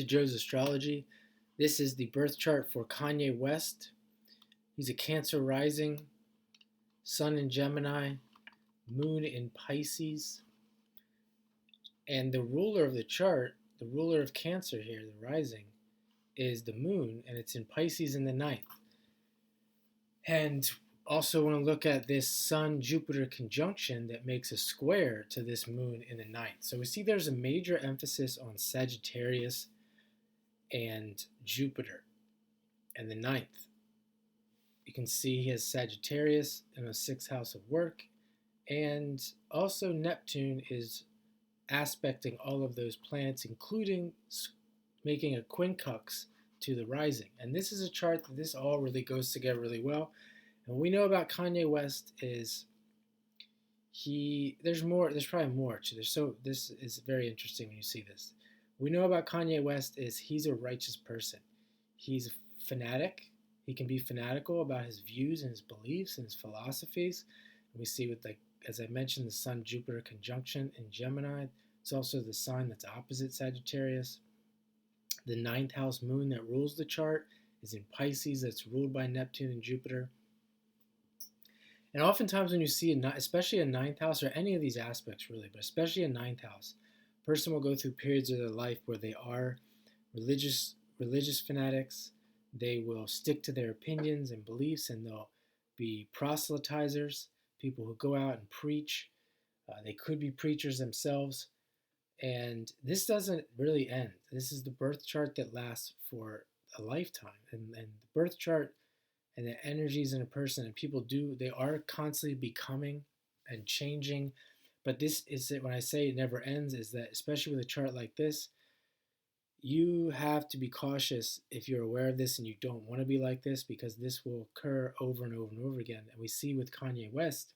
To Joe's Astrology. This is the birth chart for Kanye West. He's a Cancer rising, Sun in Gemini, Moon in Pisces, and the ruler of the chart, the ruler of Cancer here, the rising, is the Moon, and it's in Pisces in the ninth. And also want to look at this Sun-Jupiter conjunction that makes a square to this Moon in the ninth. So we see there's a major emphasis on Sagittarius and Jupiter and the ninth. You can see he has Sagittarius in the sixth house of work, and also Neptune is aspecting all of those planets, including making a quincunx to the rising. And this is a chart that this all really goes together really well. And what we know about Kanye West is there's probably more to this. So this is very interesting when you see this. What we know about Kanye West is he's a righteous person. He's a fanatic. He can be fanatical about his views and his beliefs and his philosophies. And we see with, like, as I mentioned, the Sun-Jupiter conjunction in Gemini. It's also the sign that's opposite Sagittarius. The ninth house moon that rules the chart is in Pisces, that's ruled by Neptune and Jupiter. And oftentimes when you see, especially a ninth house, or any of these aspects really, but especially a ninth house, a person will go through periods of their life where they are religious fanatics. They will stick to their opinions and beliefs, and they'll be proselytizers, people who go out and preach. They could be preachers themselves. And this doesn't really end. This is the birth chart that lasts for a lifetime. And the birth chart and the energies in a person, and people they are constantly becoming and changing. But this is it, when I say it never ends, is that especially with a chart like this, you have to be cautious if you're aware of this and you don't want to be like this, because this will occur over and over and over again. And we see with Kanye West,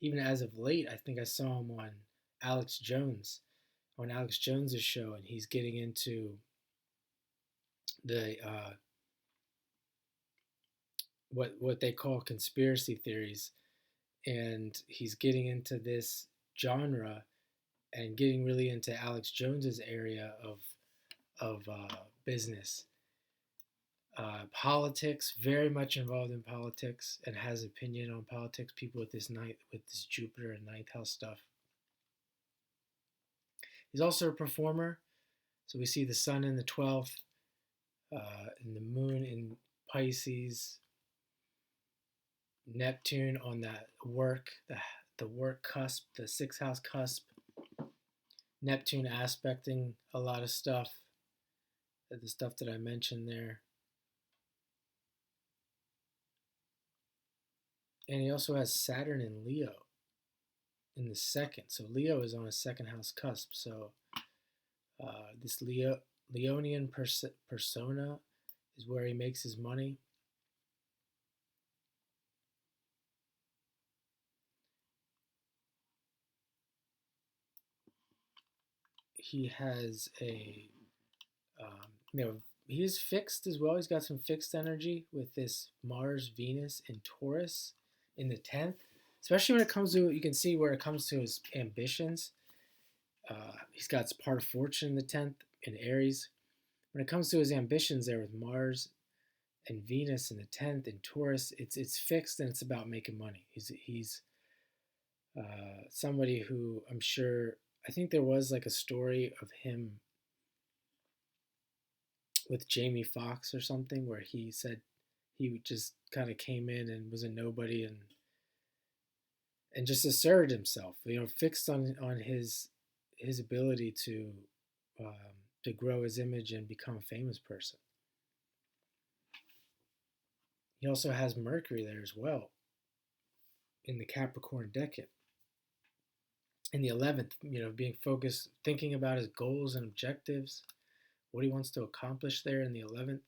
even as of late, I think I saw him on Alex Jones' show, and he's getting into the what they call conspiracy theories, and he's getting into this genre and getting really into Alex Jones's area of business, politics, very much involved in politics, and has opinion on politics. People with this Jupiter and ninth house stuff. He's also a performer, so we see the sun in the 12th, and the moon in Pisces, Neptune on that work, the work cusp, the sixth house cusp. Neptune aspecting a lot of stuff, the stuff that I mentioned there. And he also has Saturn in Leo in the second. So Leo is on a second house cusp. So this Leonian persona is where he makes his money. He has he is fixed as well. He's got some fixed energy with this Mars, Venus, and Taurus in the 10th. Especially when it comes to, you can see where it comes to his ambitions. He's got part of fortune in the 10th in Aries. When it comes to his ambitions there with Mars and Venus in the 10th in Taurus, it's fixed, and it's about making money. He's somebody who, I'm sure, I think there was like a story of him with Jamie Foxx or something, where he said he just kind of came in and was a nobody and just asserted himself, fixed on his ability to grow his image and become a famous person. He also has Mercury there as well in the Capricorn decade. In the 11th, being focused, thinking about his goals and objectives, what he wants to accomplish there in the 11th.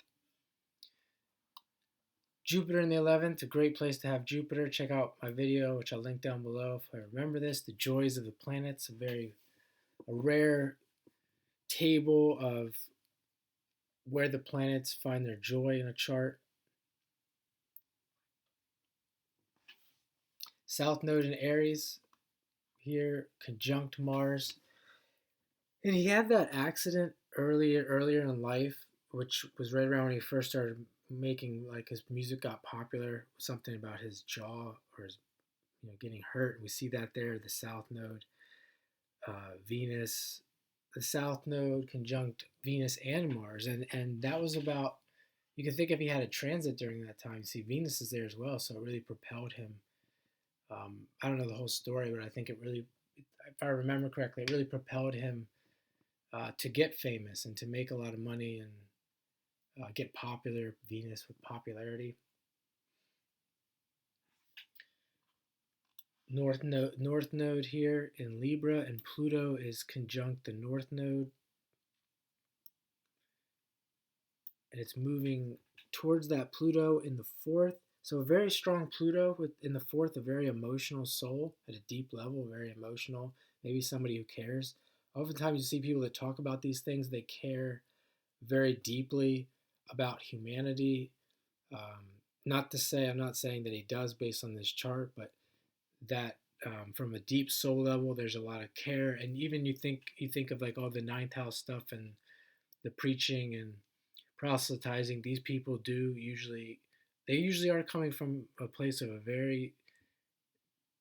Jupiter in the 11th, a great place to have Jupiter. Check out my video, which I'll link down below if I remember this. The Joys of the Planets, a rare table of where the planets find their joy in a chart. South Node in Aries here, conjunct Mars. And he had that accident earlier in life, which was right around when he first started making, like, his music got popular, something about his jaw or his, getting hurt. We see that there, the South Node, Venus, the South Node conjunct Venus and Mars, and that was about. You can think if he had a transit during that time. See, Venus is there as well, so it really propelled him. I don't know the whole story, but I think it really, if I remember correctly, it really propelled him to get famous and to make a lot of money and get popular. Venus with popularity. North node here in Libra, and Pluto is conjunct the North Node, and it's moving towards that Pluto in the fourth. So a very strong Pluto in the fourth, a very emotional soul at a deep level, very emotional. Maybe somebody who cares. Oftentimes you see people that talk about these things, they care very deeply about humanity. Not to say, I'm not saying that he does based on this chart, but that from a deep soul level, there's a lot of care. And even you think of like all the ninth house stuff and the preaching and proselytizing these people do usually, they usually are coming from a place of a very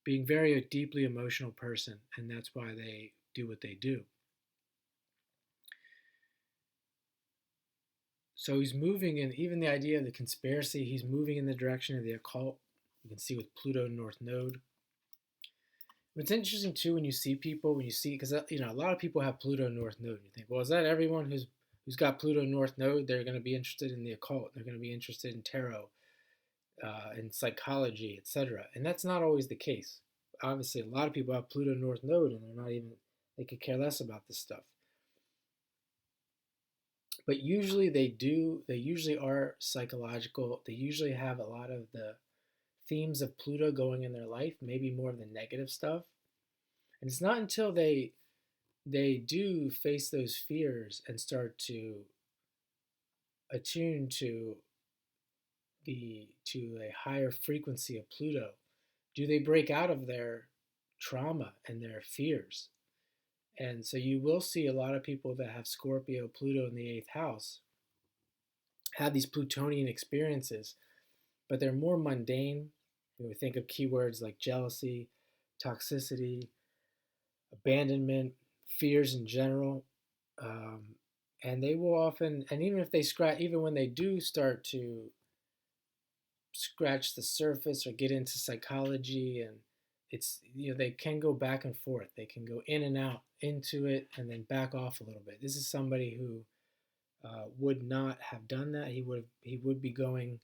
being very deeply emotional person, and that's why they do what they do. So he's moving in, even the idea of the conspiracy, he's moving in the direction of the occult. You can see with Pluto North Node. It's interesting too when you see people, when you see, because a lot of people have Pluto North Node. You think, well, is that everyone who's got Pluto North Node? They're going to be interested in the occult. They're going to be interested in tarot, and psychology, etc. And that's not always the case. Obviously, a lot of people have Pluto North Node, and they could care less about this stuff. But usually they do. They usually are psychological. They usually have a lot of the themes of Pluto going in their life, maybe more of the negative stuff. And it's not until they do face those fears and start to attune to a higher frequency of Pluto, do they break out of their trauma and their fears. And so you will see a lot of people that have Scorpio, Pluto in the eighth house have these Plutonian experiences, but they're more mundane. We think of keywords like jealousy, toxicity, abandonment, fears in general. Um, and they will often, and even if they scratch, even when they do start to scratch the surface or get into psychology, and it's, they can go back and forth. They can go in and out into it and then back off a little bit. This is somebody who would not have done that. He would be going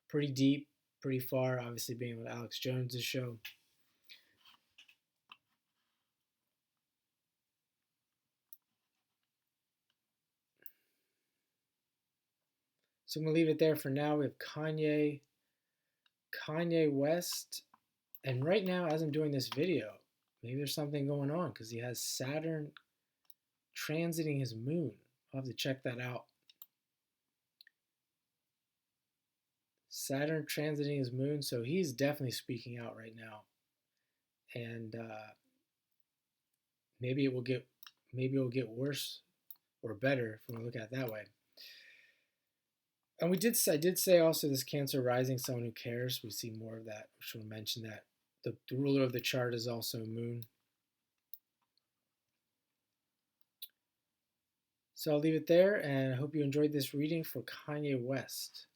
pretty deep, pretty far. Obviously, being with Alex Jones's show. So I'm gonna leave it there for now. We have Kanye West, and right now, as I'm doing this video, maybe there's something going on because he has Saturn transiting his moon. I'll have to check that out. Saturn transiting his moon, so he's definitely speaking out right now, and maybe it will get worse or better if we look at it that way. And I did say also this Cancer rising, someone who cares. We see more of that. I should have mentioned that the ruler of the chart is also Moon. So I'll leave it there, and I hope you enjoyed this reading for Kanye West.